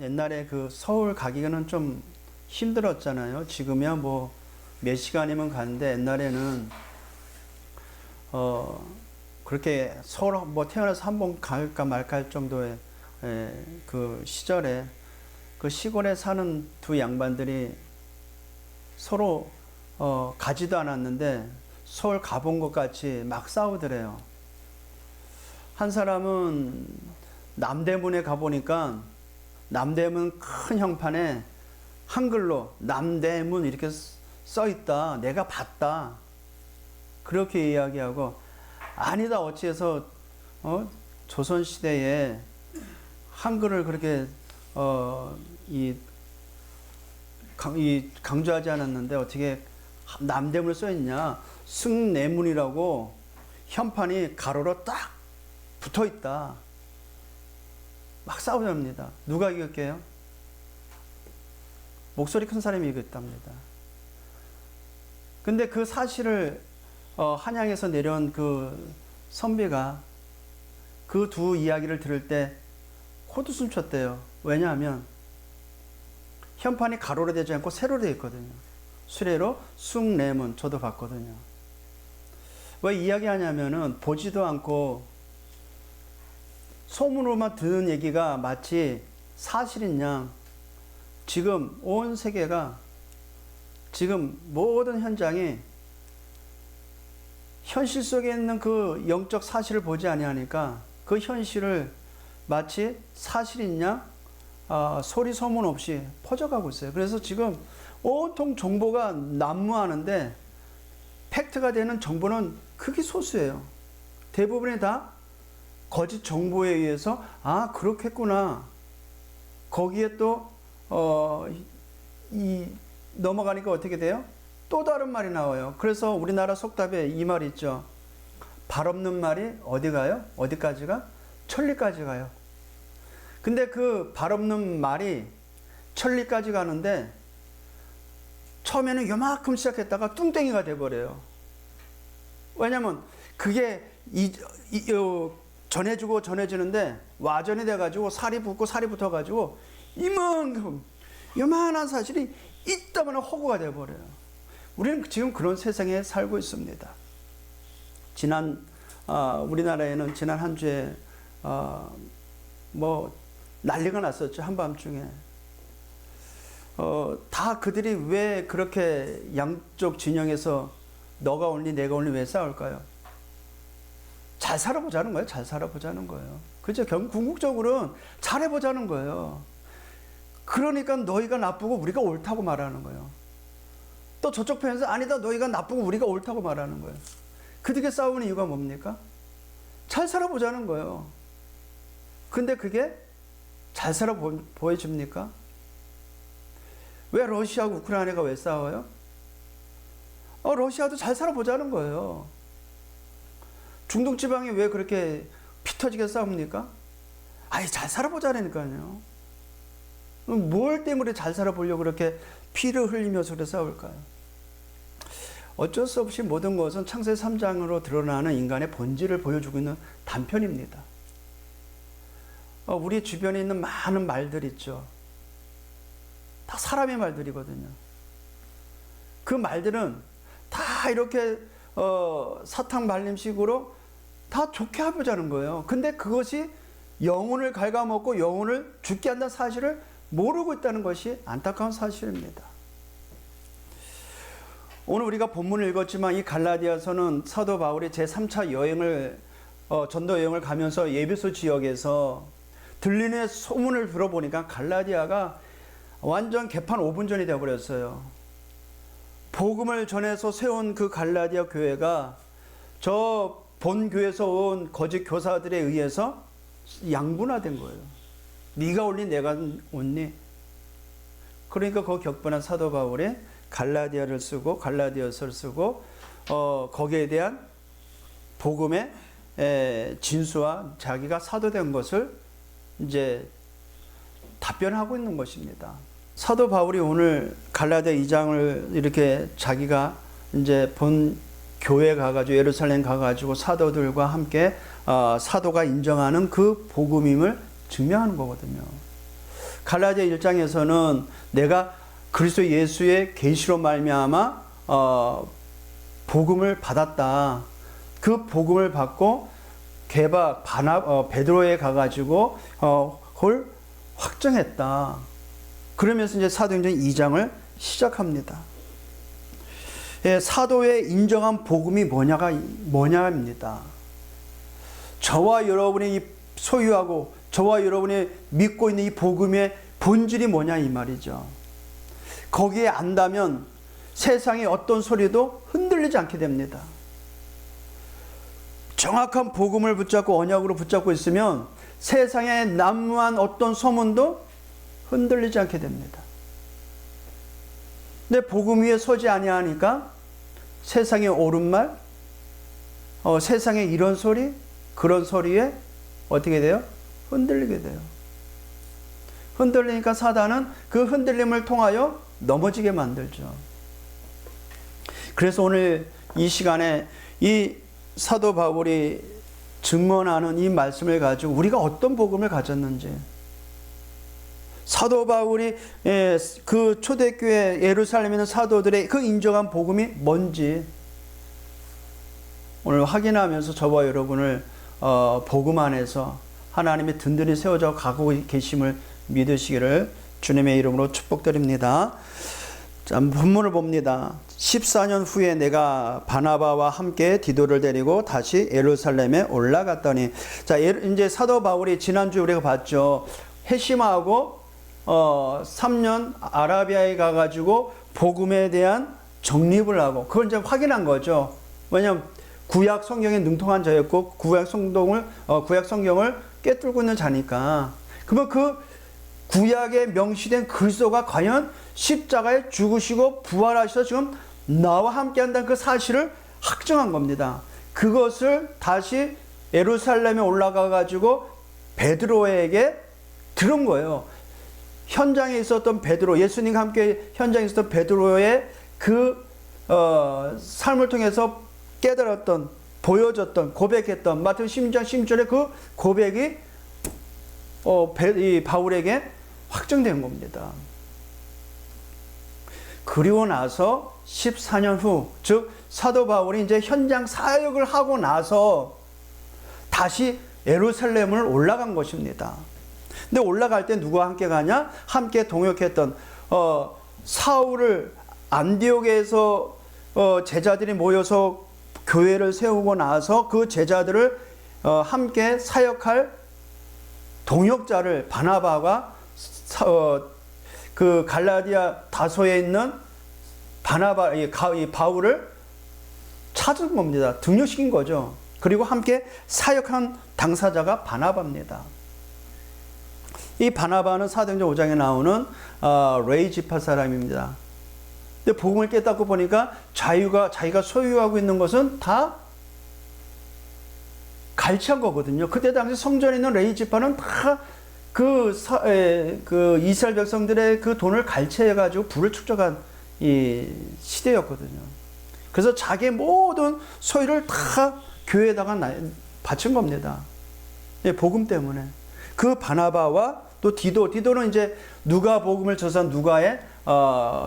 옛날에 그 서울 가기는 좀 힘들었잖아요. 지금이야 뭐 몇 시간이면 가는데 옛날에는 그렇게 서울 뭐 태어나서 한 번 갈까 말까 할 정도의 그 시절에 그 시골에 사는 두 양반들이 서로 가지도 않았는데 서울 가본 것 같이 막 싸우더래요. 한 사람은 남대문에 가보니까 남대문 큰 형판에 한글로 남대문 이렇게 써있다. 내가 봤다. 그렇게 이야기하고, 아니다 어찌해서 조선시대에 한글을 그렇게 강조하지 않았는데 어떻게 남대문을 써있냐. 승내문이라고 현판이 가로로 딱 붙어있다. 막 싸우답니다. 누가 이겼게요? 목소리 큰 사람이 이겼답니다. 근데 그 사실을 한양에서 내려온 그 선비가 그 두 이야기를 들을 때 코웃음 쳤대요. 왜냐하면 현판이 가로로 되지 않고 세로로 되어 있거든요. 수레로 숭례문, 저도 봤거든요. 왜 이야기하냐면은 보지도 않고 소문으로만 듣는 얘기가 마치 사실인 양 지금 온 세계가 지금 모든 현장이 현실 속에 있는 그 영적 사실을 보지 아니하니까 그 현실을 마치 사실인 양 소리 소문 없이 퍼져가고 있어요. 그래서 지금 온통 정보가 난무하는데 팩트가 되는 정보는 극히 소수예요. 대부분이 다 거짓 정보에 의해서 그렇겠구나. 거기에 또 넘어가니까 어떻게 돼요? 또 다른 말이 나와요. 그래서 우리나라 속담에 이 말이 있죠. 발 없는 말이 어디 가요? 어디까지 가? 천리까지 가요. 근데 그 발 없는 말이 천리까지 가는데 처음에는 요만큼 시작했다가 뚱땡이가 돼버려요. 왜냐면 그게 전해주고 전해지는데 와전이 돼가지고 살이 붙고 살이 붙어가지고 이만큼 요만한 사실이 이따만한 허구가 돼버려요. 우리는 지금 그런 세상에 살고 있습니다. 우리나라에는 지난 한 주에 뭐 난리가 났었죠. 한밤중에. 다 그들이 왜 그렇게 양쪽 진영에서 너가 옳니 내가 옳니 왜 싸울까요? 잘 살아보자는 거예요. 잘 살아보자는 거예요. 그죠? 궁극적으로는 잘해보자는 거예요. 그러니까 너희가 나쁘고 우리가 옳다고 말하는 거예요. 또 저쪽 편에서 아니다 너희가 나쁘고 우리가 옳다고 말하는 거예요. 그들이 싸우는 이유가 뭡니까? 잘 살아보자는 거예요. 근데 그게 잘 살아 보여집니까? 왜 러시아하고 우크라이나가 왜 싸워요? 러시아도 잘 살아보자는 거예요. 중동 지방이 왜 그렇게 피 터지게 싸웁니까? 잘 살아보자라니까요. 뭘 때문에 잘 살아보려고 그렇게 피를 흘리면서 그래 싸울까요? 어쩔 수 없이 모든 것은 창세기 3장으로 드러나는 인간의 본질을 보여주고 있는 단편입니다. 우리 주변에 있는 많은 말들 있죠. 다 사람의 말들이거든요. 그 말들은 다 이렇게 사탕 발림식으로 다 좋게 해보자는 거예요. 근데 그것이 영혼을 갉아먹고 영혼을 죽게 한다는 사실을 모르고 있다는 것이 안타까운 사실입니다. 오늘 우리가 본문을 읽었지만 이 갈라디아서는 사도 바울이 제3차 여행을 전도 여행을 가면서 예배소 지역에서 들리는 소문을 들어보니까 갈라디아가 완전 개판 5분 전이 되어버렸어요. 복음을 전해서 세운 그 갈라디아 교회가 저 본 교회에서 온 거짓 교사들에 의해서 양분화된 거예요. 네가 옳니 내가 옳니. 그러니까 그 격분한 사도 바울이 갈라디아를 쓰고 갈라디아서를 쓰고 거기에 대한 복음의 진수와 자기가 사도된 것을 이제 답변하고 있는 것입니다. 사도 바울이 오늘 갈라디아 2장을 이렇게 자기가 이제 본 교회 가가지고 예루살렘 가가지고 사도들과 함께 사도가 인정하는 그 복음임을 증명하는 거거든요. 갈라디아 1장에서는 내가 그리스도 예수의 계시로 말미암아 복음을 받았다. 그 복음을 받고 베드로에 가가지고 그걸 확정했다. 그러면서 이제 사도행전 2장을 시작합니다. 예, 사도의 인정한 복음이 뭐냐입니다. 저와 여러분이 소유하고 저와 여러분이 믿고 있는 이 복음의 본질이 뭐냐 이 말이죠. 거기에 안다면 세상의 어떤 소리도 흔들리지 않게 됩니다. 정확한 복음을 붙잡고 언약으로 붙잡고 있으면 세상에 난무한 어떤 소문도 흔들리지 않게 됩니다. 근데 복음 위에 서지 아니하니까 세상의 옳은 말, 세상의 이런 소리, 그런 소리에 어떻게 돼요? 흔들리게 돼요. 흔들리니까 사단은 그 흔들림을 통하여 넘어지게 만들죠. 그래서 오늘 이 시간에 이 사도 바울이 증언하는 이 말씀을 가지고 우리가 어떤 복음을 가졌는지, 사도 바울이 그 초대교회 예루살렘에 있는 사도들의 그 인정한 복음이 뭔지 오늘 확인하면서 저와 여러분을 복음 안에서 하나님의 든든히 세워져 가고 계심을 믿으시기를 주님의 이름으로 축복드립니다. 자, 본문을 봅니다. 14년 후에 내가 바나바와 함께 디도를 데리고 다시 예루살렘에 올라갔더니, 자, 이제 사도 바울이 지난주에 우리가 봤죠. 회심하고 3년 아라비아에 가가지고 복음에 대한 정립을 하고 그걸 이제 확인한 거죠. 왜냐하면 구약 성경에 능통한 자였고 구약 성경을 꿰뚫고 있는 자니까. 그러면 그 구약에 명시된 그리스도가 과연 십자가에 죽으시고 부활하셔서 지금 나와 함께 한다는 그 사실을 확정한 겁니다. 그것을 다시 예루살렘에 올라가 가지고 베드로에게 들은 거예요. 현장에 있었던 베드로, 예수님과 함께 현장에 있었던 베드로의 그 삶을 통해서 깨달았던, 보여줬던, 고백했던 마태복음 10장 16절의 그 고백이 이 바울에게 확정된 겁니다. 그리고 나서 14년 후, 즉 사도 바울이 이제 현장 사역을 하고 나서 다시 예루살렘을 올라간 것입니다. 근데 올라갈 때 누구와 함께 가냐? 함께 동역했던 사울을 안디옥에서 제자들이 모여서 교회를 세우고 나서 그 제자들을 함께 사역할 동역자를 바나바가 그 갈라디아 다소에 있는 이 바울을 찾은 겁니다. 등록시킨 거죠. 그리고 함께 사역한 당사자가 바나바입니다. 이 바나바는 사도행전 5장에 나오는 레위 지파 사람입니다. 근데 복음을 깨닫고 보니까 자기가 소유하고 있는 것은 다 갈취한 거거든요. 그때 당시 성전에 있는 레위 지파는 다 그 이스라엘 백성들의 그 돈을 갈취해가지고 부를 축적한 이 시대였거든요. 그래서 자기의 모든 소유를 다 교회에다가 바친 겁니다. 복음 때문에. 그 바나바와 또 디도는 이제 누가 복음을 전한 누가의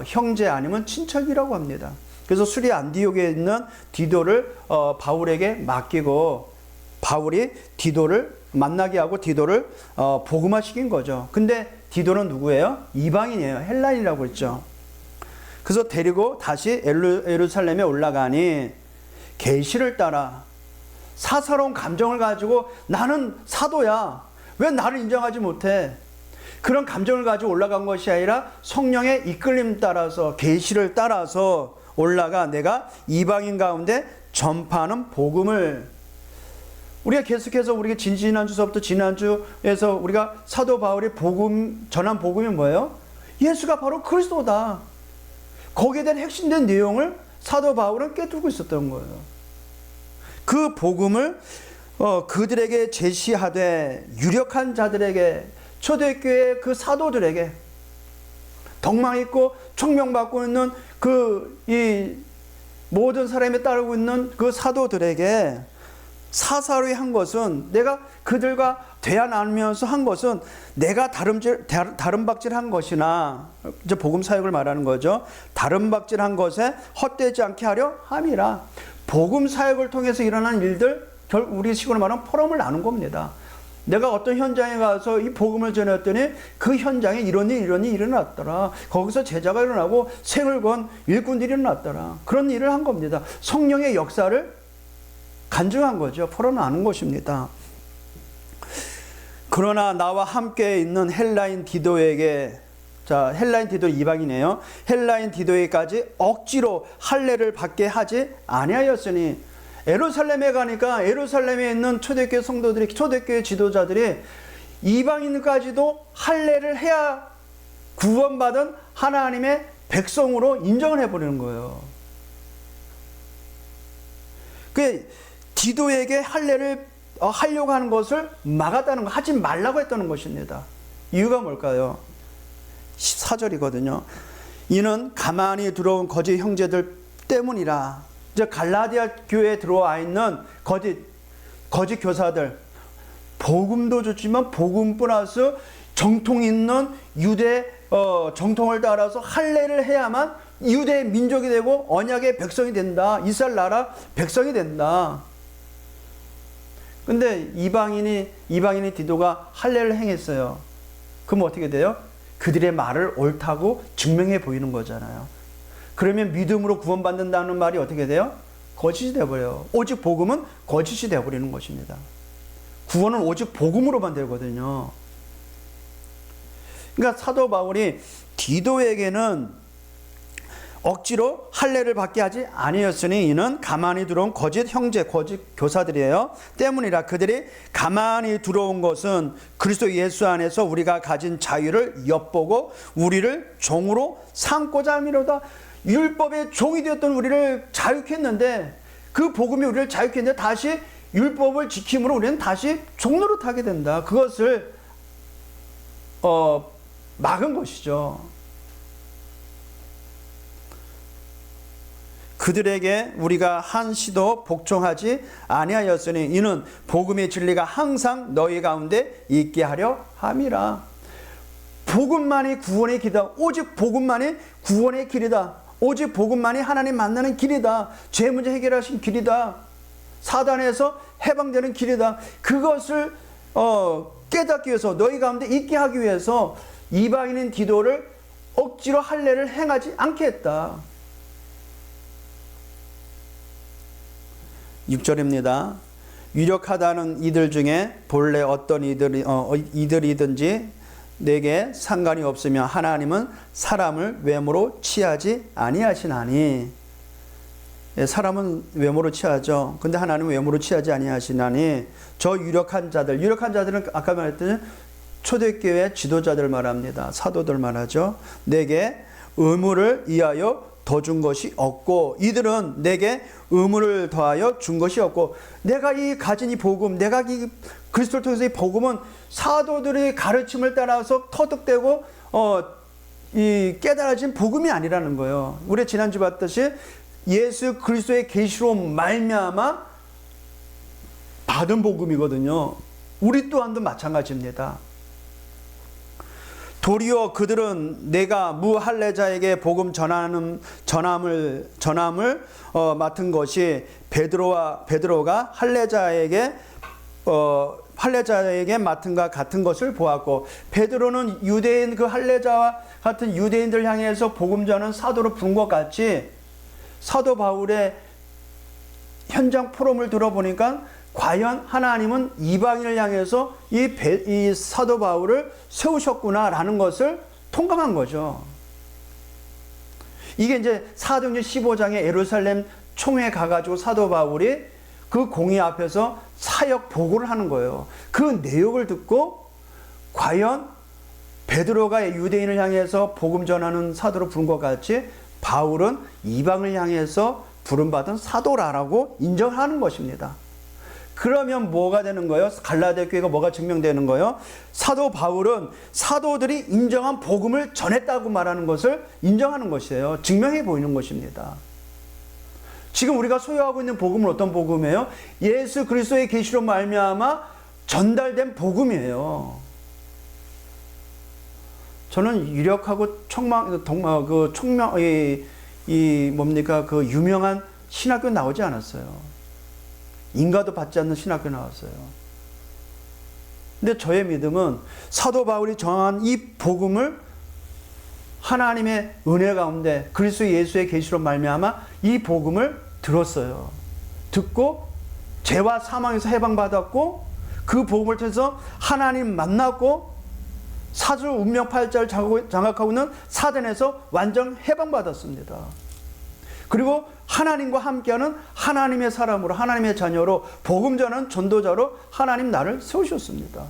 형제 아니면 친척이라고 합니다. 그래서 수리 안디옥에 있는 디도를 바울에게 맡기고 바울이 디도를 만나게 하고 디도를 복음화시킨 거죠. 근데 디도는 누구예요? 이방인이에요. 헬라인이라고 했죠. 그래서 데리고 다시 예루살렘에 올라가니 계시를 따라 사사로운 감정을 가지고 나는 사도야. 왜 나를 인정하지 못해? 그런 감정을 가지고 올라간 것이 아니라 성령의 이끌림 따라서 계시를 따라서 올라가 내가 이방인 가운데 전파하는 복음을 우리가 계속해서 우리가 지난주서부터 지난주에서 우리가 사도 바울이 전한 복음이 뭐예요? 예수가 바로 그리스도다. 거기에 대한 핵심된 내용을 사도 바울은 꿰뚫고 있었던 거예요. 그 복음을 그들에게 제시하되 유력한 자들에게 초대교회 그 사도들에게 덕망 있고 총명받고 있는 이 모든 사람이 따르고 있는 그 사도들에게 사사로이 한 것은, 내가 그들과 대화 나누면서 한 것은 내가 다름박질한 것이나, 이제 복음 사역을 말하는 거죠. 다름박질한 것에 헛되지 않게 하려 함이라. 복음 사역을 통해서 일어난 일들, 우리 식으로 말하면 포럼을 나눈 겁니다. 내가 어떤 현장에 가서 이 복음을 전했더니 그 현장에 이런 일이 일어났더라. 거기서 제자가 일어나고 생을 건 일꾼들이 일어났더라. 그런 일을 한 겁니다. 성령의 역사를 간증한 거죠. 풀어나눈 것입니다. 그러나 나와 함께 있는 헬라인 디도에게, 자, 헬라인 디도 이방이네요. 헬라인 디도에까지 억지로 할례를 받게 하지 아니하였으니, 예루살렘에 가니까 예루살렘에 있는 초대교회 성도들이, 초대교회 지도자들이 이방인까지도 할례를 해야 구원받은 하나님의 백성으로 인정을 해버리는 거예요. 그 디도에게 할례를 하려고 하는 것을 막았다는 거, 하지 말라고 했다는 것입니다. 이유가 뭘까요? 14절이거든요. 이는 가만히 들어온 거짓 형제들 때문이라. 이제 갈라디아 교회에 들어와 있는 거짓 교사들, 복음도 좋지만 복음 플러스 정통 있는 유대 정통을 따라서 할례를 해야만 유대 민족이 되고 언약의 백성이 된다. 이스라엘 나라 백성이 된다. 근데 이방인이 디도가 할례를 행했어요. 그럼 어떻게 돼요? 그들의 말을 옳다고 증명해 보이는 거잖아요. 그러면 믿음으로 구원받는다는 말이 어떻게 돼요? 거짓이 되어버려요. 오직 복음은 거짓이 되어버리는 것입니다. 구원은 오직 복음으로만 되거든요. 그러니까 사도 바울이 디도에게는 억지로 할례를 받게 하지 아니었으니 이는 가만히 들어온 거짓 형제, 거짓 교사들이에요. 때문이라. 그들이 가만히 들어온 것은 그리스도 예수 안에서 우리가 가진 자유를 엿보고 우리를 종으로 삼고자 함이로다. 율법의 종이 되었던 우리를 자유케 했는데, 그 복음이 우리를 자유케 했는데 다시 율법을 지킴으로 우리는 다시 종노릇하게 된다. 그것을 막은 것이죠. 그들에게 우리가 한시도 복종하지 아니하였으니 이는 복음의 진리가 항상 너희 가운데 있게 하려 함이라. 복음만이 구원의 길이다. 오직 복음만이 구원의 길이다. 오직 복음만이 하나님 만나는 길이다. 죄 문제 해결하신 길이다. 사단에서 해방되는 길이다. 그것을 깨닫기 위해서, 너희 가운데 있게 하기 위해서 이방인인 디도를 억지로 할례를 행하지 않게 했다. 6절입니다. 유력하다는 이들 중에 본래 어떤 이들이든지 내게 상관이 없으며 하나님은 사람을 외모로 취하지 아니하시나니. 사람은 외모로 취하죠. 근데 하나님은 외모로 취하지 아니하시나니. 저 유력한 자들은 아까 말했더니 초대교회 지도자들 말합니다. 사도들 말하죠. 내게 의무를 이하여 더 준 것이 없고, 이들은 내게 의무를 더하여 준 것이 없고, 내가 가진 이 복음, 내가 이 그리스도를 통해서 이 복음은 사도들의 가르침을 따라서 터득되고 이 깨달아진 복음이 아니라는 거예요. 우리 지난주 봤듯이 예수 그리스도의 계시로 말미암아 받은 복음이거든요. 우리 또한도 마찬가지입니다. 도리어 그들은 내가 무할례자에게 복음 전함을 맡은 것이 베드로가 할례자에게 맡은 것 같은 것을 보았고, 베드로는 유대인 그 할례자와 같은 유대인들 향해서 복음 전하는 사도로 부른 것 같이, 사도 바울의 현장 포럼을 들어보니까 과연 하나님은 이방인을 향해서 이 사도 바울을 세우셨구나라는 것을 통감한 거죠. 이게 이제 사도행전 15장에 예루살렘 총회 가가지고 사도 바울이 그 공의 앞에서 사역 보고를 하는 거예요. 그 내용을 듣고 과연 베드로가 유대인을 향해서 복음 전하는 사도로 부른 것 같이 바울은 이방을 향해서 부름받은 사도라고 인정하는 것입니다. 그러면 뭐가 되는 거예요? 갈라디아 교회가 뭐가 증명되는 거예요? 사도 바울은 사도들이 인정한 복음을 전했다고 말하는 것을 인정하는 것이에요. 증명해 보이는 것입니다. 지금 우리가 소유하고 있는 복음은 어떤 복음이에요? 예수 그리스도의 계시로 말미암아 전달된 복음이에요. 저는 유력하고 그 유명한 신학교 나오지 않았어요. 인가도 받지 않는 신학교 나왔어요. 근데 저의 믿음은 사도 바울이 정한 이 복음을 하나님의 은혜 가운데 그리스도 예수의 계시로 말미암아 이 복음을 들었어요. 듣고 죄와 사망에서 해방받았고 그 복음을 통해서 하나님 만났고 사주 운명 팔자를 장악하고 있는 사단에서 완전 해방받았습니다. 그리고 하나님과 함께하는 하나님의 사람으로, 하나님의 자녀로, 복음 전하는 전도자로 하나님 나를 세우셨습니다.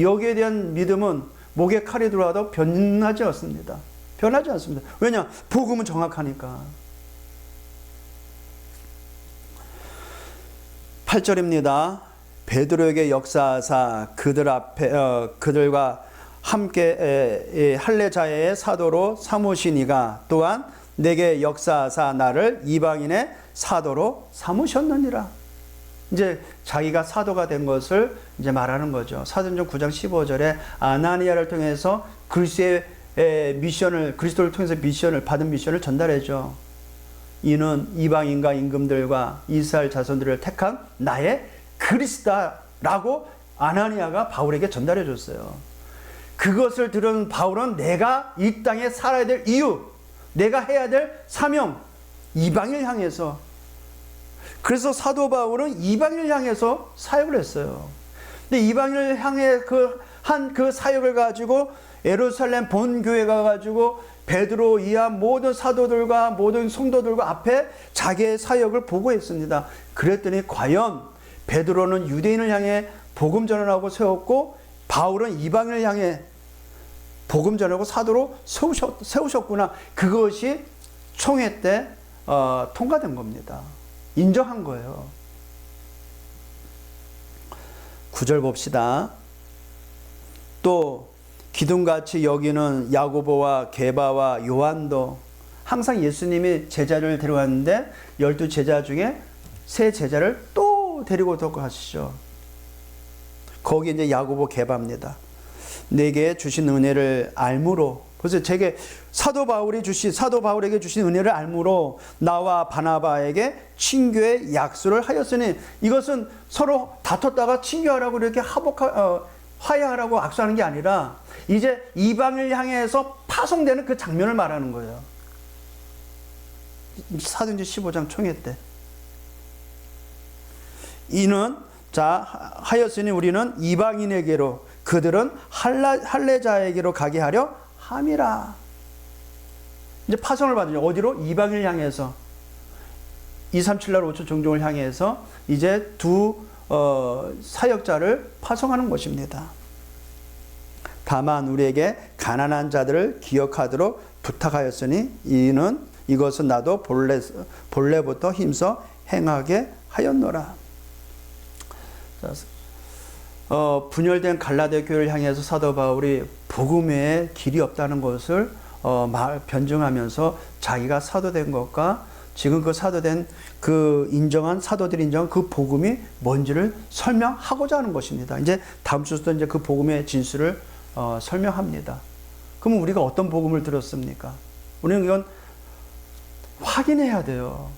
여기에 대한 믿음은 목에 칼이 들어와도 변하지 않습니다. 변하지 않습니다. 왜냐? 복음은 정확하니까. 8절입니다. 베드로에게 역사하사 그들과 함께 할례자의 사도로 삼으시니가 또한 내게 역사하사 나를 이방인의 사도로 삼으셨느니라. 이제 자기가 사도가 된 것을 이제 말하는 거죠. 사도행전 9장 15절에 아나니아를 통해서 그리스도의 미션을, 그리스도를 통해서 받은 미션을 전달해줘. 이는 이방인과 임금들과 이스라엘 자손들을 택한 나의 그리스도라고 아나니아가 바울에게 전달해 줬어요. 그것을 들은 바울은 내가 이 땅에 살아야 될 이유, 내가 해야 될 사명, 이방인을 향해서, 그래서 사도 바울은 이방인을 향해서 사역을 했어요. 근데 이방인을 향해 그 사역을 가지고 예루살렘 본교회 가가지고 베드로 이하 모든 사도들과 모든 성도들과 앞에 자기의 사역을 보고했습니다. 그랬더니 과연 베드로는 유대인을 향해 복음 전하라고 세웠고 바울은 이방인을 향해 복음 전하고 사도로 세우셨구나. 그것이 총회 때 통과된 겁니다. 인정한 거예요. 9절 봅시다. 또 기둥같이 여기는 야고보와 게바와 요한도, 항상 예수님이 제자를 데려왔는데 12제자 중에 3제자를 또 데리고 가시죠. 거기 이제 야고보 게바입니다. 내게 주신 은혜를 알므로, 그래서 제게 사도 바울에게 주신 은혜를 알므로 나와 바나바에게 친교의 약수를 하였으니, 이것은 서로 다퉜다가 친교하라고 이렇게 화해하라고 악수하는 게 아니라 이제 이방을 향해서 파송되는 그 장면을 말하는 거예요. 사도행전 15장 총회 때. 이는 하였으니 우리는 이방인에게로 그들은 할례자에게로 가게 하려 함이라. 이제 파송을 받으죠. 어디로? 이방인을 향해서. 237날 5초 종종을 향해서 이제 두 사역자를 파송하는 것입니다. 다만 우리에게 가난한 자들을 기억하도록 부탁하였으니 이것은 나도 본래부터 힘써 행하게 하였노라. 분열된 갈라디아 교회를 향해서 사도 바울이 복음 외에 길이 없다는 것을 변증하면서 자기가 사도된 것과 지금 그 사도된 사도들이 인정한 그 복음이 뭔지를 설명하고자 하는 것입니다. 이제 다음 주부터 이제 그 복음의 진수를 설명합니다. 그러면 우리가 어떤 복음을 들었습니까? 우리는 이건 확인해야 돼요.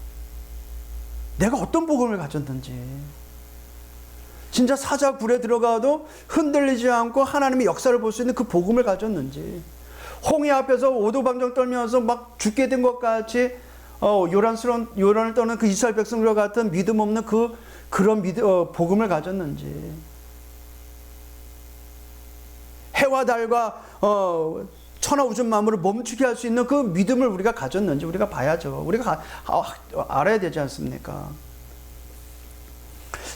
내가 어떤 복음을 가졌는지. 진짜 사자굴에 들어가도 흔들리지 않고 하나님의 역사를 볼 수 있는 그 복음을 가졌는지, 홍해 앞에서 오도방정 떨면서 막 죽게 된 것 같이 요란을 떠는 그 이스라엘 백성들과 같은 믿음 없는 그런 복음을 가졌는지, 해와 달과 천하우주 만물을 멈추게 할 수 있는 그 믿음을 우리가 가졌는지 우리가 봐야죠. 우리가 알아야 되지 않습니까?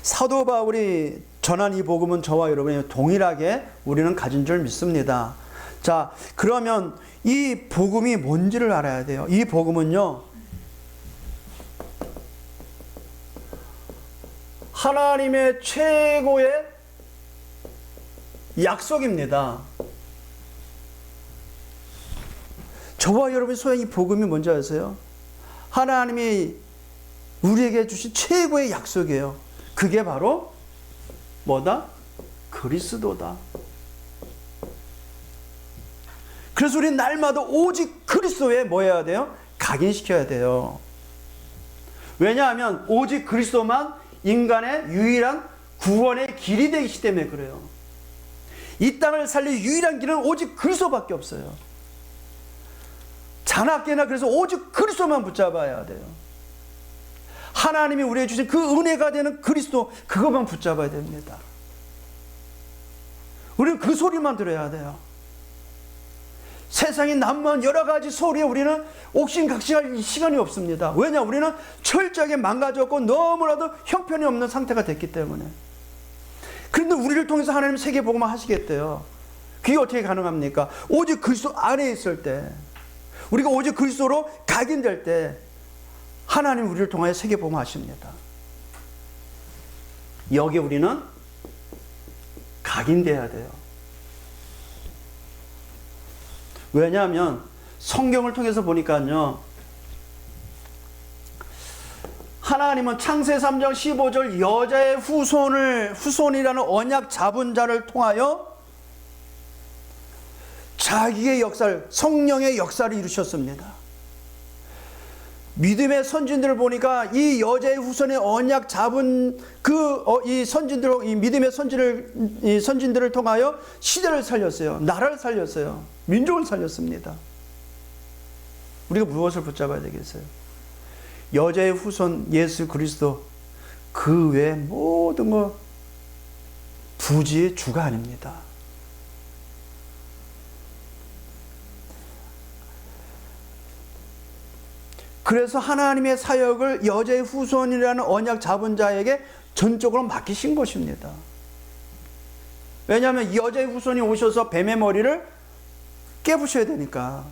사도 바울이 전한 이 복음은 저와 여러분이 동일하게 우리는 가진 줄 믿습니다. 자, 그러면 이 복음이 뭔지를 알아야 돼요. 이 복음은요, 하나님의 최고의 약속입니다. 저와 여러분이 소유한 이 복음이 뭔지 아세요? 하나님이 우리에게 주신 최고의 약속이에요. 그게 바로 뭐다? 그리스도다. 그래서 우리는 날마다 오직 그리스도에 뭐 해야 돼요? 각인시켜야 돼요. 왜냐하면 오직 그리스도만 인간의 유일한 구원의 길이 되기 때문에 그래요. 이 땅을 살릴 유일한 길은 오직 그리스도밖에 없어요. 자나깨나 그래서 오직 그리스도만 붙잡아야 돼요. 하나님이 우리에게 주신 그 은혜가 되는 그리스도, 그것만 붙잡아야 됩니다. 우리는 그 소리만 들어야 돼요. 세상에 난무한 여러 가지 소리에 우리는 옥신각신할 시간이 없습니다. 왜냐? 우리는 철저하게 망가졌고 너무나도 형편이 없는 상태가 됐기 때문에. 그런데 우리를 통해서 하나님 세계복음을 하시겠대요. 그게 어떻게 가능합니까? 오직 그리스도 안에 있을 때, 우리가 오직 그리스도로 각인될 때 하나님 우리를 통하여 세계복음을 하십니다. 여기에 우리는 각인돼야 돼요. 왜냐하면 성경을 통해서 보니까요, 하나님은 창세기 3장 15절 여자의 후손이라는 언약 잡은 자를 통하여 자기의 역사를, 성령의 역사를 이루셨습니다. 믿음의 선진들을 보니까 이 여자의 후손의 언약 잡은 이 선진들, 이 믿음의 선진들을 통하여 시대를 살렸어요. 나라를 살렸어요. 민족을 살렸습니다. 우리가 무엇을 붙잡아야 되겠어요? 여자의 후손 예수 그리스도, 그 외 모든 것 부지의 주가 아닙니다. 그래서 하나님의 사역을 여자의 후손이라는 언약 잡은 자에게 전적으로 맡기신 것입니다. 왜냐하면 여자의 후손이 오셔서 뱀의 머리를 깨부셔야 되니까.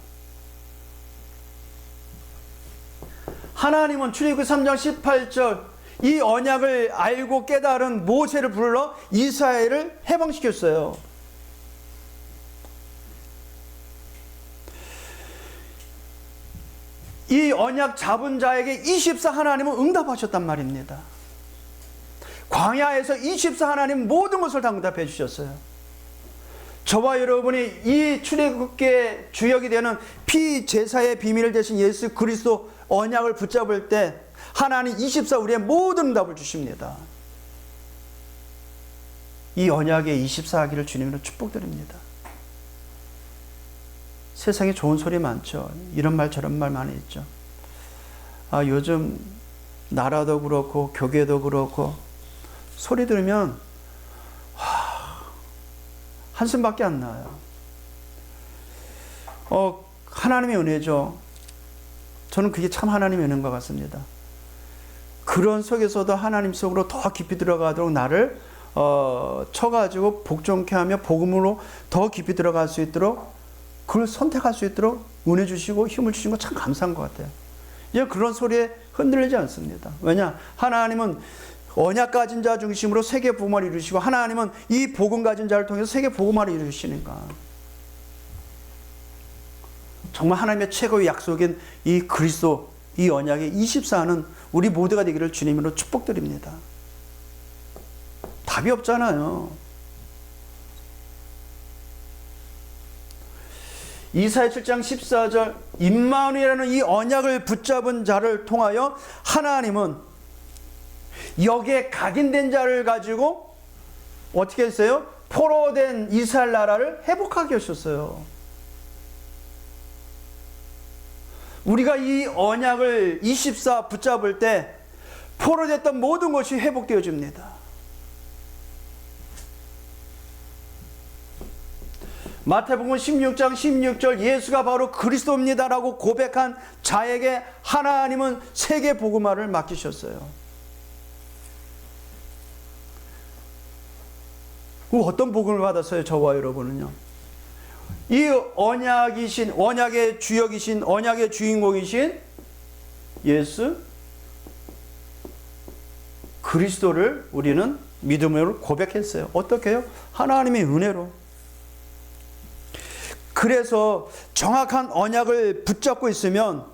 하나님은 출애굽기 3장 18절 이 언약을 알고 깨달은 모세를 불러 이스라엘을 해방시켰어요. 이 언약 잡은 자에게 24 하나님은 응답하셨단 말입니다. 광야에서 24 하나님 모든 것을 다 응답해 주셨어요. 저와 여러분이 이 출애굽기의 주역이 되는 피제사의 비밀을 대신 예수 그리스도 언약을 붙잡을 때 하나님 24 우리의 모든 응답을 주십니다. 이 언약의 24 하기를 주님으로 축복드립니다. 세상에 좋은 소리 많죠. 이런 말 저런 말 많이 있죠. 요즘 나라도 그렇고 교계도 그렇고 소리 들으면 한숨밖에 안 나요. 하나님의 은혜죠. 저는 그게 참 하나님의 은혜인 것 같습니다. 그런 속에서도 하나님 속으로 더 깊이 들어가도록 나를 쳐가지고 복종케 하며 복음으로 더 깊이 들어갈 수 있도록, 그걸 선택할 수 있도록 은혜 주시고 힘을 주신 거 참 감사한 것 같아요. 이제 그런 소리에 흔들리지 않습니다. 왜냐? 하나님은 언약 가진 자 중심으로 세계 복음화를 이루시고, 하나님은 이 복음 가진 자를 통해서 세계 복음화를 이루시니까 정말 하나님의 최고의 약속인 이 그리스도, 이 언약의 24는 우리 모두가 되기를 주님으로 축복드립니다. 답이 없잖아요. 이사야 7장 14절 임마누엘이라는 이 언약을 붙잡은 자를 통하여 하나님은 여기에 각인된 자를 가지고 어떻게 했어요? 포로된 이스라엘 나라를 회복하게 하셨어요. 우리가 이 언약을 24 붙잡을 때 포로됐던 모든 것이 회복되어집니다. 마태복음 16장 16절 예수가 바로 그리스도입니다라고 고백한 자에게 하나님은 세계 복음화를 맡기셨어요. 어떤 복음을 받았어요? 저와 여러분은요. 이 언약이신, 언약의 주역이신, 언약의 주인공이신 예수 그리스도를 우리는 믿음으로 고백했어요. 어떻게 해요? 하나님의 은혜로. 그래서 정확한 언약을 붙잡고 있으면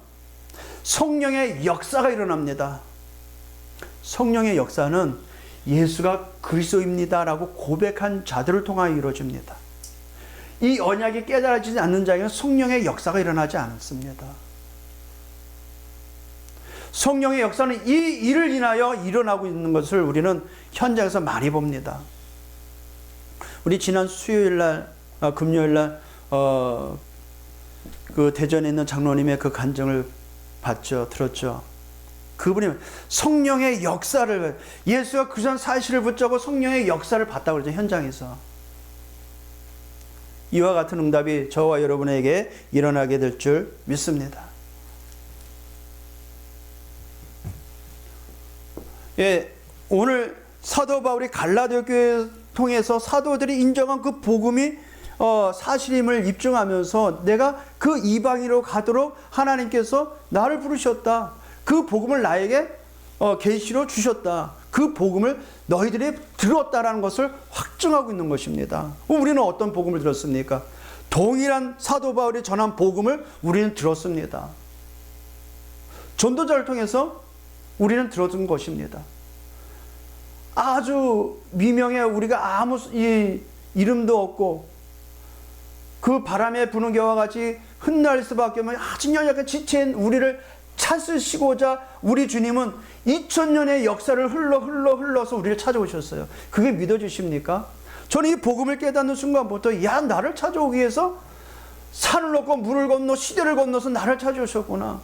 성령의 역사가 일어납니다. 성령의 역사는 예수가 그리스도입니다라고 고백한 자들을 통하여 이루어집니다. 이 언약이 깨달아지지 않는 자에게는 성령의 역사가 일어나지 않습니다. 성령의 역사는 이 일을 인하여 일어나고 있는 것을 우리는 현장에서 많이 봅니다. 우리 지난 수요일날, 금요일날 그 대전에 있는 장로님의 그 간증을 봤죠, 들었죠. 그분이 성령의 역사를, 예수가 그 전 사실을 붙잡고 성령의 역사를 봤다고 그러죠, 현장에서. 이와 같은 응답이 저와 여러분에게 일어나게 될 줄 믿습니다. 예, 오늘 사도 바울이 갈라디아 교회를 통해서 사도들이 인정한 그 복음이 사실임을 입증하면서 내가 그 이방인으로 가도록 하나님께서 나를 부르셨다. 그 복음을 나에게 계시로 주셨다. 그 복음을 너희들이 들었다라는 것을 확증하고 있는 것입니다. 우리는 어떤 복음을 들었습니까? 동일한 사도 바울이 전한 복음을 우리는 들었습니다. 전도자를 통해서 우리는 들어준 것입니다. 아주 미명해, 우리가 아무 이름도 없고 그 바람에 부는 겨와 같이 흩날릴 수밖에 없는 아주 연약한 지체인 우리를 찾으시고자 우리 주님은 2000년의 역사를 흘러서 우리를 찾아오셨어요. 그게 믿어지십니까? 저는 이 복음을 깨닫는 순간부터 야, 나를 찾아오기 위해서 산을 넘고 물을 건너 시대를 건너서 나를 찾아오셨구나.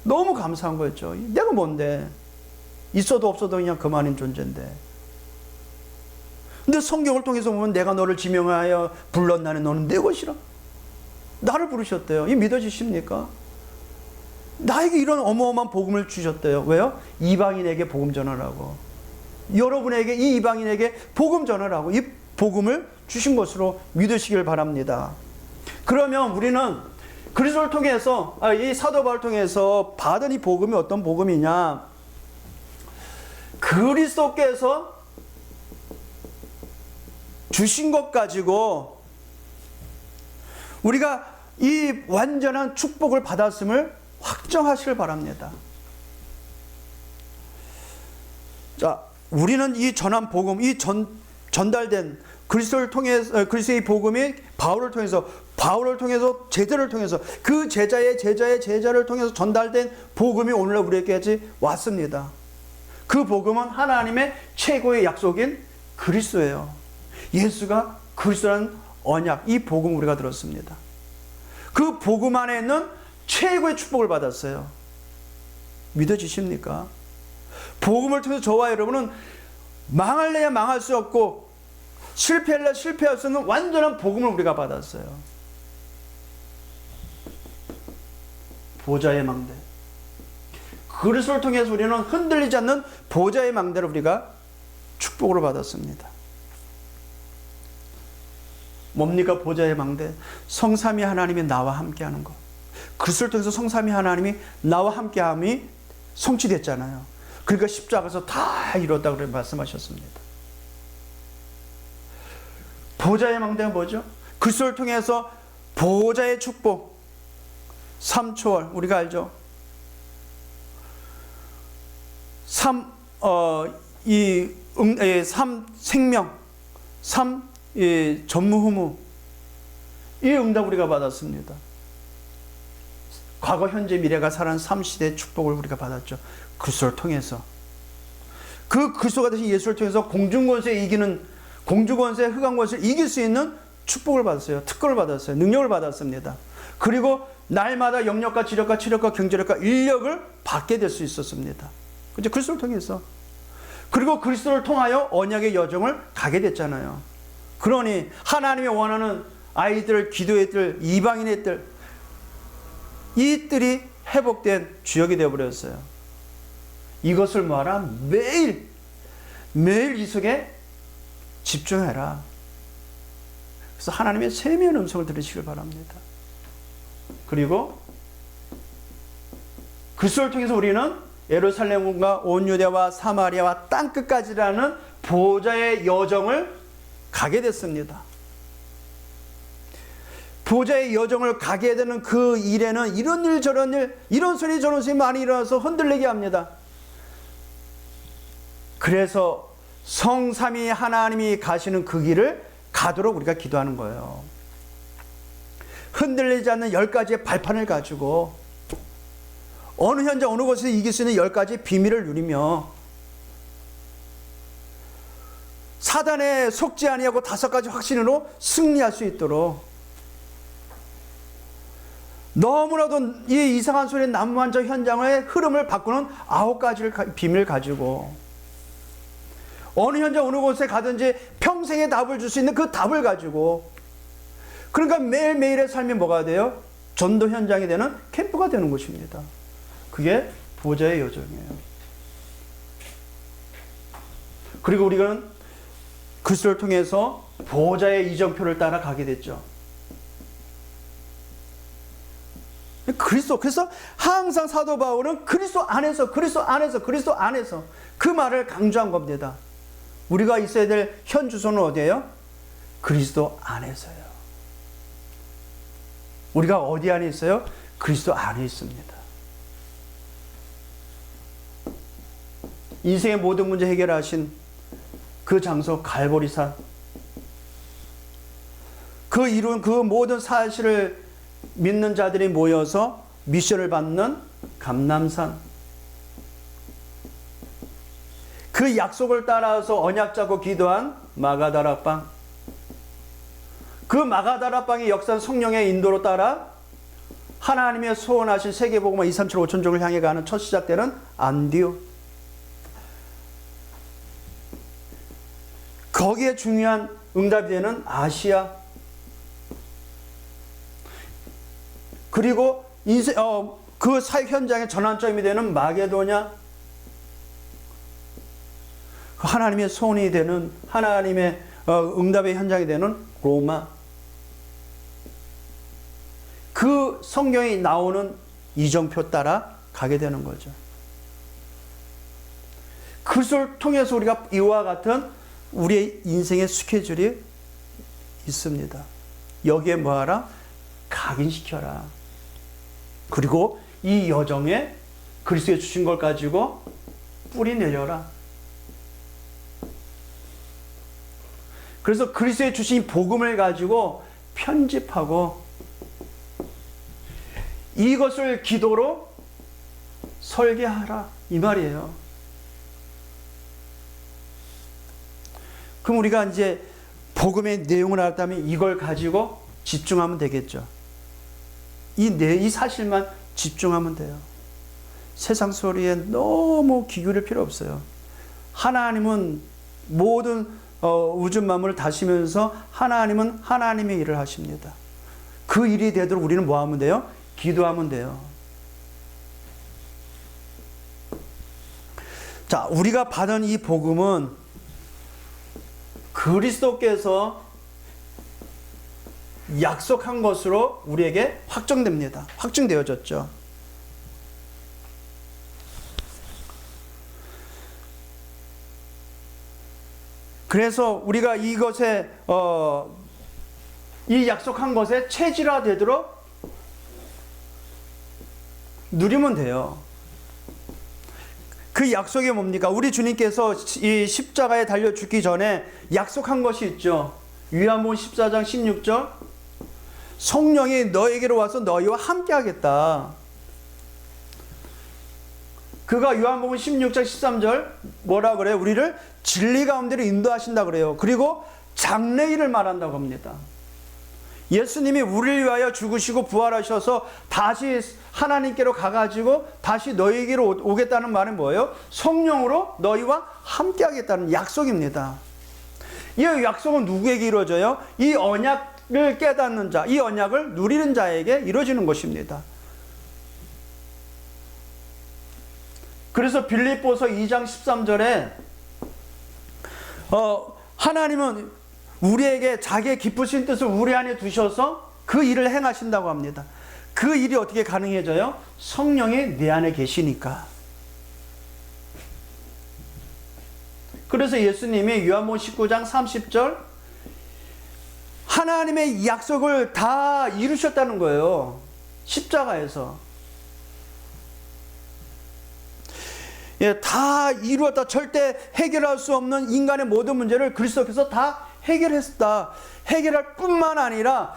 너무 감사한 거였죠. 내가 뭔데? 있어도 없어도 그냥 그만인 존재인데. 근데 성경을 통해서 보면 내가 너를 지명하여 불렀나니 너는 내 것이라. 나를 부르셨대요. 이 믿어지십니까? 나에게 이런 어마어마한 복음을 주셨대요. 왜요? 이방인에게 복음 전하라고. 여러분에게, 이 이방인에게 복음 전하라고 이 복음을 주신 것으로 믿으시길 바랍니다. 그러면 우리는 그리스도를 통해서, 이 사도 바울을 통해서 받은 이 복음이 어떤 복음이냐? 그리스도께서 주신 것 가지고 우리가 이 완전한 축복을 받았음을 확정하시길 바랍니다. 자, 우리는 이 전한 복음, 전달된 그리스도를 통해서, 그리스도의 복음이 바울을 통해서 제자를 통해서 그 제자의 제자를 통해서 전달된 복음이 오늘날 우리에게까지 왔습니다. 그 복음은 하나님의 최고의 약속인 그리스도예요. 예수가 그리스도라는 언약, 이 복음 우리가 들었습니다. 그 복음 안에 있는 최고의 축복을 받았어요. 믿어지십니까? 복음을 통해서 저와 여러분은 망할래야 망할 수 없고 실패할래야 실패할 수 없는 완전한 복음을 우리가 받았어요. 보좌의 망대. 그리스도를 통해서 우리는 흔들리지 않는 보좌의 망대를 우리가 축복으로 받았습니다. 뭡니까 보좌의 망대? 성삼위 하나님이 나와 함께하는 것. 그리스도를 통해서 성삼위 하나님이 나와 함께함이 성취됐잖아요. 그러니까 십자가에서 다 이뤘다고 말씀하셨습니다. 보좌의 망대가 뭐죠? 그리스도를 통해서 보좌의 축복, 삼초월 우리가 알죠? 삼 생명, 전무후무, 이 응답 우리가 받았습니다. 과거, 현재, 미래가 살아난 3시대의 축복을 우리가 받았죠. 그리스도를 통해서. 그 그리스도가 되신 예수를 통해서 공중권세 이기는, 공주권세, 흑암권세를 이길 수 있는 축복을 받았어요. 특권을 받았어요. 능력을 받았습니다. 그리고 날마다 영력과 지력과 체력과 경제력과 인력을 받게 될 수 있었습니다. 그죠? 그리스도를 통해서. 그리고 그리스도를 통하여 언약의 여정을 가게 됐잖아요. 그러니 하나님이 원하는 아이들, 기도의 뜰, 이방인의 뜰, 이 뜰이 회복된 주역이 되어버렸어요. 이것을 뭐하라? 매일 이 속에 집중해라. 그래서 하나님의 세미한 음성을 들으시길 바랍니다. 그리고 그리스도를 통해서 우리는 예루살렘과 온 유대와 사마리아와 땅끝까지라는 보좌의 여정을 가게 됐습니다. 보좌의 여정을 가게 되는 그 일에는 이런 일 저런 일, 이런 소리 저런 소리 많이 일어나서 흔들리게 합니다. 그래서 성삼위 하나님이 가시는 그 길을 가도록 우리가 기도하는 거예요. 흔들리지 않는 10가지의 발판을 가지고 어느 현장 어느 곳에서 이길 수 있는 10가지 비밀을 누리며 사단에 속지 아니하고 5가지 확신으로 승리할 수 있도록, 너무나도 이 이상한 소리의 난무한 저 현장의 흐름을 바꾸는 9가지를 비밀을 가지고 어느 현장 어느 곳에 가든지 평생의 답을 줄 수 있는 그 답을 가지고, 그러니까 매일매일의 삶이 뭐가 돼요? 전도 현장이 되는 캠프가 되는 것입니다. 그게 보좌의 여정이에요. 그리고 우리는 그리스도를 통해서 보좌의 이정표를 따라 가게 됐죠. 그래서 항상 사도 바울은 그리스도 안에서 그 말을 강조한 겁니다. 우리가 있어야 될 현 주소는 어디예요? 그리스도 안에서요. 우리가 어디 안에 있어요? 그리스도 안에 있습니다. 인생의 모든 문제 해결하신 그 장소 갈보리산, 그 이룬 그 모든 사실을 믿는 자들이 모여서 미션을 받는 감람산, 그 약속을 따라서 언약 잡고 기도한 마가다락방, 그 마가다락방의 역사는 성령의 인도로 따라 하나님의 소원하신 세계복음화 2, 3, 7, 5천족을 향해 가는 첫 시작되는 안디오, 거기에 중요한 응답이 되는 아시아, 그리고 그 사역 현장의 전환점이 되는 마게도냐, 하나님의 소원이 되는, 하나님의 응답의 현장이 되는 로마, 그 성경이 나오는 이정표 따라 가게 되는 거죠. 그것을 통해서 우리가 이와 같은 우리의 인생의 스케줄이 있습니다. 여기에 뭐하라? 각인시켜라. 그리고 이 여정에 그리스도에 주신 걸 가지고 뿌리 내려라. 그래서 그리스도에 주신 복음을 가지고 편집하고 이것을 기도로 설계하라, 이 말이에요. 그럼 우리가 이제 복음의 내용을 알았다면 이걸 가지고 집중하면 되겠죠. 이 사실만 집중하면 돼요. 세상 소리에 너무 귀 기울일 필요 없어요. 하나님은 모든 우주 만물을 다스리면서 하나님은 하나님의 일을 하십니다. 그 일이 되도록 우리는 뭐 하면 돼요? 기도하면 돼요. 자, 우리가 받은 이 복음은 그리스도께서 약속한 것으로 우리에게 확정됩니다. 확증되어졌죠. 그래서 우리가 이것에 이 약속한 것에 체질화되도록 누리면 돼요. 그 약속이 뭡니까? 우리 주님께서 이 십자가에 달려 죽기 전에 약속한 것이 있죠. 요한복음 14장 16절, 성령이 너에게로 와서 너희와 함께 하겠다. 그가 요한복음 16장 13절 뭐라 그래요? 우리를 진리 가운데로 인도하신다 그래요. 그리고 장래일을 말한다고 합니다. 예수님이 우리를 위하여 죽으시고 부활하셔서 다시 하나님께로 가가지고 다시 너희에게로 오겠다는 말은 뭐예요? 성령으로 너희와 함께 하겠다는 약속입니다. 이 약속은 누구에게 이루어져요? 이 언약을 깨닫는 자, 이 언약을 누리는 자에게 이루어지는 것입니다. 그래서 빌립보서 2장 13절에 하나님은 우리에게 자기의 기쁘신 뜻을 우리 안에 두셔서 그 일을 행하신다고 합니다. 그 일이 어떻게 가능해져요? 성령이 내 안에 계시니까. 그래서 예수님이 요한복음 19장 30절 하나님의 약속을 다 이루셨다는 거예요. 십자가에서. 예, 다 이루었다. 절대 해결할 수 없는 인간의 모든 문제를 그리스도께서 다 해결했다. 해결할 뿐만 아니라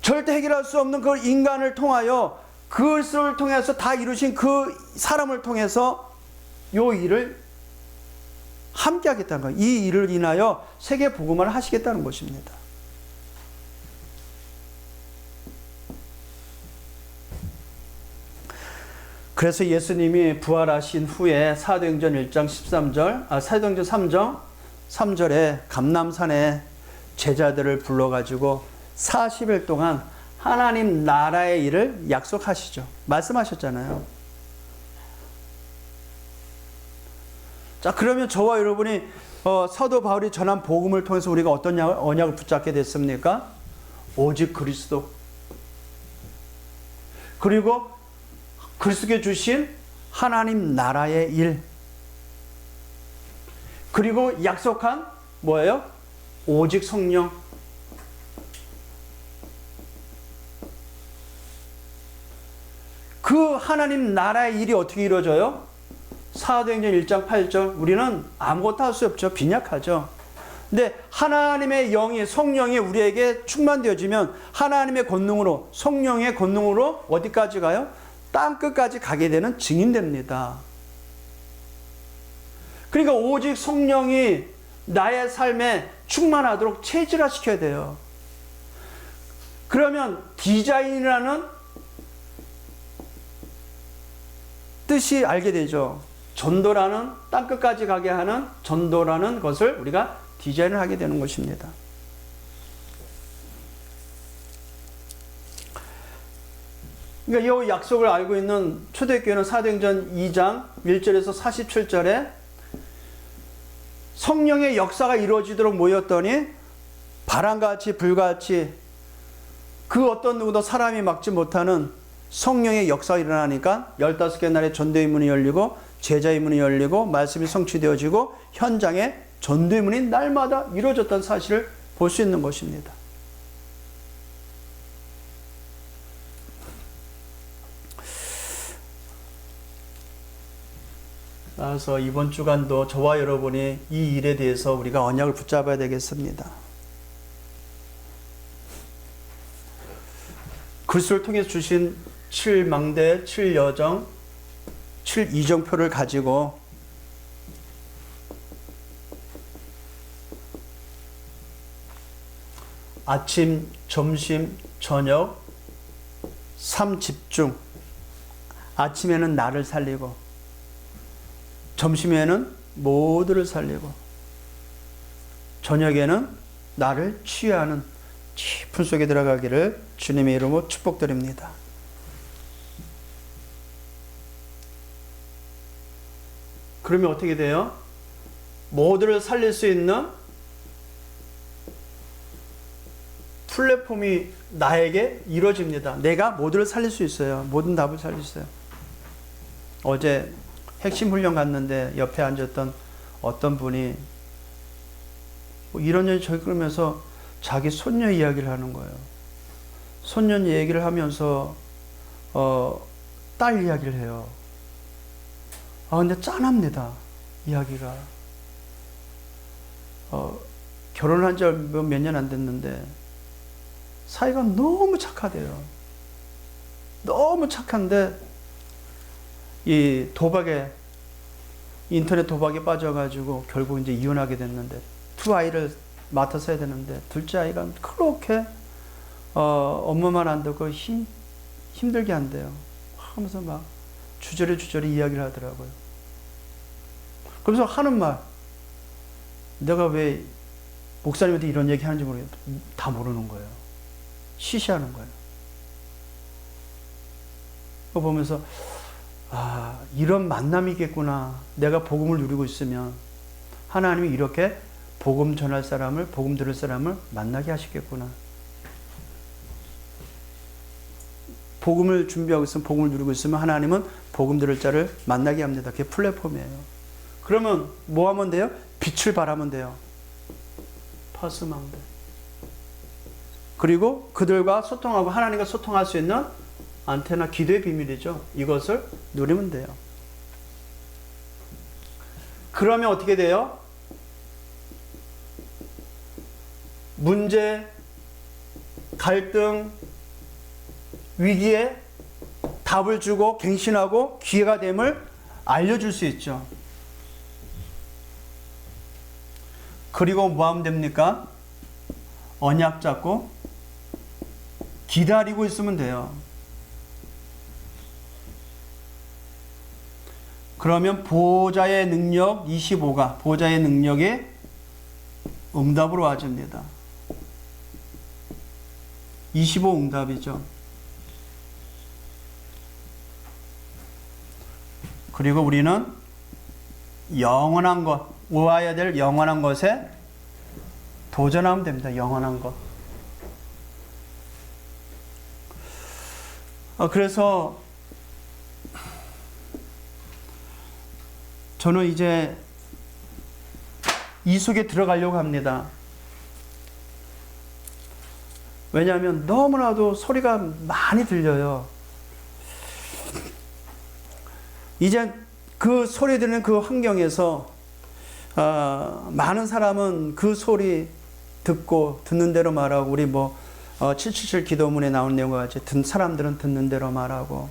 절대 해결할 수 없는 그 인간을 통하여 그리스도를 통해서 다 이루신 그 사람을 통해서 요 일을 함께 하겠다는 거예요. 이 일을 인하여 세계 복음화를 하시겠다는 것입니다. 그래서 예수님이 부활하신 후에 사도행전 1장 13절, 사도행전 3장 3절에 감람산에 제자들을 불러가지고 40일 동안 하나님 나라의 일을 약속하시죠. 말씀하셨잖아요. 자, 그러면 저와 여러분이 사도 바울이 전한 복음을 통해서 우리가 어떤 언약을 붙잡게 됐습니까? 오직 그리스도. 그리고 그리스도께 주신 하나님 나라의 일. 그리고 약속한 뭐예요? 오직 성령. 그 하나님 나라의 일이 어떻게 이루어져요? 사도행전 1장 8절 우리는 아무것도 할 수 없죠. 빈약하죠. 근데 하나님의 영이 성령이 우리에게 충만되어지면 하나님의 권능으로 성령의 권능으로 어디까지 가요? 땅끝까지 가게 되는 증인됩니다. 그러니까 오직 성령이 나의 삶에 충만하도록 체질화시켜야 돼요. 그러면 디자인이라는 뜻이 알게 되죠. 전도라는 땅끝까지 가게 하는 전도라는 것을 우리가 디자인을 하게 되는 것입니다. 그러니까 이 약속을 알고 있는 초대교회는 사도행전 2장 1절에서 47절에 성령의 역사가 이루어지도록 모였더니 바람같이 불같이 그 어떤 누구도 사람이 막지 못하는 성령의 역사가 일어나니까 15개 날에 전도의 문이 열리고 제자의 문이 열리고 말씀이 성취되어지고 현장에 전도의 문이 날마다 이루어졌다는 사실을 볼 수 있는 것입니다. 따라서 이번 주간도 저와 여러분이 이 일에 대해서 우리가 언약을 붙잡아야 되겠습니다. 그리스도를 통해서 주신 7망대, 7여정, 7이정표를 가지고 아침, 점심, 저녁 3집중. 아침에는 나를 살리고 점심에는 모두를 살리고 저녁에는 나를 취하는 깊은 속에 들어가기를 주님의 이름으로 축복드립니다. 그러면 어떻게 돼요? 모두를 살릴 수 있는 플랫폼이 나에게 이루어집니다. 내가 모두를 살릴 수 있어요. 모든 답을 살릴 수 있어요. 어제 핵심 훈련 갔는데 옆에 앉았던 어떤 분이 뭐 이런저런 저기 그러면서 자기 손녀 이야기를 하는 거예요. 손녀 얘기를 하면서 딸 이야기를 해요. 근데 짠합니다. 이야기가. 결혼한 지 몇 년 안 됐는데 사이가 너무 착하대요. 너무 착한데 이 도박에 인터넷 도박에 빠져가지고 결국 이제 이혼하게 됐는데 두 아이를 맡아서 해야 되는데 둘째 아이가 그렇게 업무만 안 되고 힘들게 한대요. 하면서 막 주저리 이야기를 하더라고요. 그러면서 하는 말, 내가 왜 목사님한테 이런 얘기 하는지 모르겠어요. 다 모르는 거예요. 시시하는 거예요. 그거 보면서 이런 만남이겠구나. 내가 복음을 누리고 있으면 하나님이 이렇게 복음 전할 사람을, 복음 들을 사람을 만나게 하시겠구나. 복음을 준비하고 있으면, 복음을 누리고 있으면 하나님은 복음 들을 자를 만나게 합니다. 그게 플랫폼이에요. 그러면 뭐 하면 돼요? 빛을 발하면 돼요. 파수망대. 그리고 그들과 소통하고 하나님과 소통할 수 있는 안테나, 기도의 비밀이죠. 이것을 누리면 돼요. 그러면 어떻게 돼요? 문제, 갈등, 위기에 답을 주고 갱신하고 기회가 됨을 알려줄 수 있죠. 그리고 뭐 하면 됩니까? 언약 잡고 기다리고 있으면 돼요. 그러면 보호자의 능력 25가 보호자의 능력이 응답으로 와집니다. 25 응답이죠. 그리고 우리는 영원한 것, 오아야 될 영원한 것에 도전하면 됩니다. 영원한 것. 그래서 저는 이제 이 속에 들어가려고 합니다. 왜냐하면 너무나도 소리가 많이 들려요. 이제 그 소리 들리는 그 환경에서 많은 사람은 그 소리 듣고 듣는 대로 말하고, 우리 777 기도문에 나온 내용과 같이 사람들은 듣는 대로 말하고,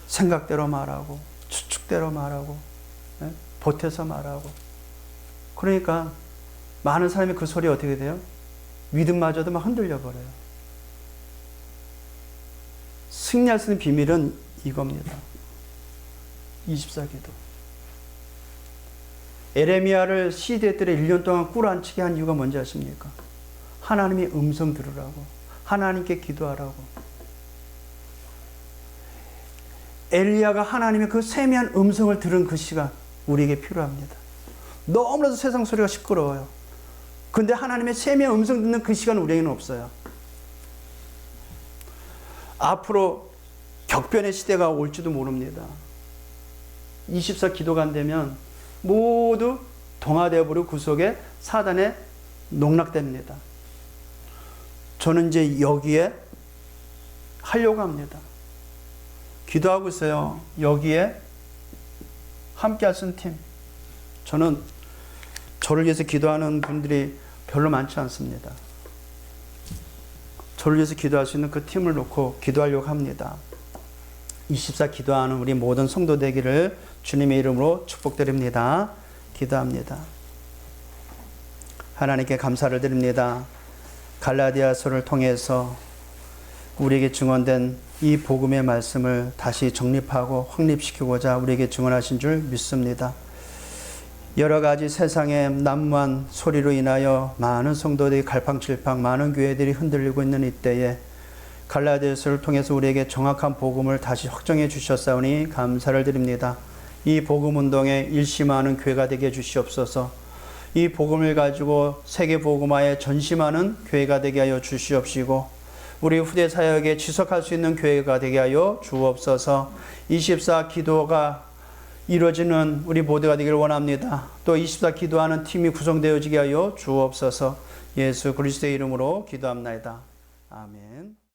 생각대로 말하고, 추측대로 말하고, 보태서 말하고. 그러니까 많은 사람이 그 소리에 어떻게 돼요? 믿음마저도 막 흔들려 버려요. 승리할 수 있는 비밀은 이겁니다. 24기도. 에레미야를 시대들의 1년 동안 꿇어앉히게 한 이유가 뭔지 아십니까? 하나님의 음성 들으라고, 하나님께 기도하라고. 엘리야가 하나님의 그 세미한 음성을 들은 그 시간 우리에게 필요합니다. 너무나도 세상 소리가 시끄러워요. 근데 하나님의 세미한 음성 듣는 그 시간 우리에게는 없어요. 앞으로 격변의 시대가 올지도 모릅니다. 24 기도가 안 되면 모두 동화되어 버리고 그 속에 사단에 농락됩니다. 저는 이제 여기에 하려고 합니다. 기도하고 있어요. 여기에 함께 할 수 있는 팀. 저는 저를 위해서 기도하는 분들이 별로 많지 않습니다. 저를 위해서 기도할 수 있는 그 팀을 놓고 기도하려고 합니다. 24 기도하는 우리 모든 성도 되기를 주님의 이름으로 축복드립니다. 기도합니다. 하나님께 감사를 드립니다. 갈라디아서를 통해서 우리에게 증언된 이 복음의 말씀을 다시 정립하고 확립시키고자 우리에게 증언하신 줄 믿습니다. 여러 가지 세상의 난무한 소리로 인하여 많은 성도들이 갈팡질팡, 많은 교회들이 흔들리고 있는 이때에 갈라디아서를 통해서 우리에게 정확한 복음을 다시 확정해 주셨사오니 감사를 드립니다. 이 복음 운동에 일심하는 교회가 되게 해주시옵소서. 이 복음을 가지고 세계 복음화에 전심하는 교회가 되게 하여 주시옵시고, 우리 후대 사역에 지속할 수 있는 교회가 되게 하여 주옵소서. 24 기도가 이루어지는 우리 모두가 되기를 원합니다. 또 24 기도하는 팀이 구성되어지게 하여 주옵소서. 예수 그리스도의 이름으로 기도합나이다. 아멘.